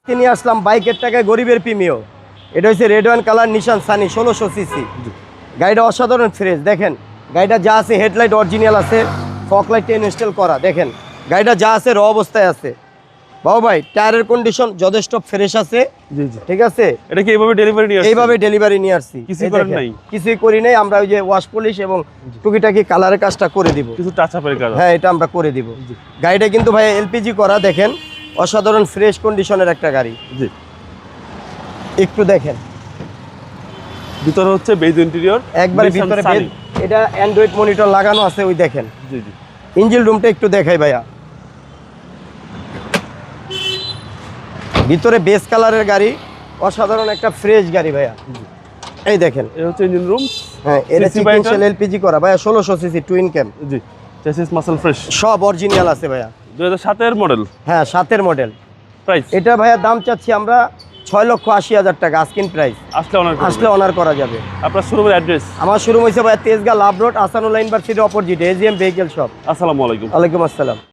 নিয়ে আসলাম বাইকের টাকায় গরিবের প্রিমিয়। এটা হচ্ছে রেড ওয়াইন কালার নিশান সানি 1600 সিসি। গাড়িটা অসাধারণ ফ্রেশ। দেখেন গাড়িটা যা আছে, হেডলাইট অরিজিনাল আছে, ফগ লাইট ইনস্টল করা। দেখেন গাড়িটা যা আছে র অবস্থায় আছে। বাবু ভাই টায়ারের কন্ডিশন যথেষ্ট ফ্রেশ আছে। জি জি। ঠিক আছে, এটা কি এইভাবে ডেলিভারি নিয়ে আসছেন? এইভাবে ডেলিভারি নিয়ে আসছি। কিছুই করেন নাই? কিছুই করি নাই। আমরা ওই যে ওয়াশ পলিশ এবং টুকিটাকি কালারের কাজটা করে দিব। কিছু টাচ আপের কাজ? হ্যাঁ, এটা আমরা করে দিব। গাড়িটা কিন্তু ভাই এলপিজি করা। দেখেন অসাধারণ ফ্রেশ কন্ডিশনের একটা গাড়ি। জি, একটু দেখেন ভিতরে হচ্ছে বেজ ইন্টেরিয়র একবারে ভিতরে এটা অ্যান্ড্রয়েড মনিটর লাগানো আছে। ওই দেখেন জি জি। ইঞ্জিন রুমটা একটু দেখাই ভাইয়া। ভিতরে বেস কালারের গাড়ি, অসাধারণ একটা ফ্রেশ গাড়ি ভাইয়া। এই দেখেন এই হচ্ছে ইঞ্জিন রুম। হ্যাঁ, এটা সিকোয়েন্সিয়াল এলপিজি করা ভাইয়া, 1600 সিসি টুইন ক্যাম। জি, চেসিস মাসল ফ্রেশ সব অরিজিনাল আছে ভাইয়া। 2007 এর মডেল। হ্যাঁ, 7 এর মডেল। প্রাইস এটা ভাইয়া দাম চাচ্ছি আমরা 6,80,000 টাকা আস্কিং প্রাইস। আসলে অনার করা যাবে। আপনার শোরুমের অ্যাড্রেস? আমার শোরুম হয়েছে ভাইয়া তেজগাঁ লাভ রোড, আসানুল্লাহ ইউনিভার্সিটির অপোজিট, এজিএম ভেহিকেল শপ। আসসালামু আলাইকুম। ওয়ালাইকুম আসসালাম।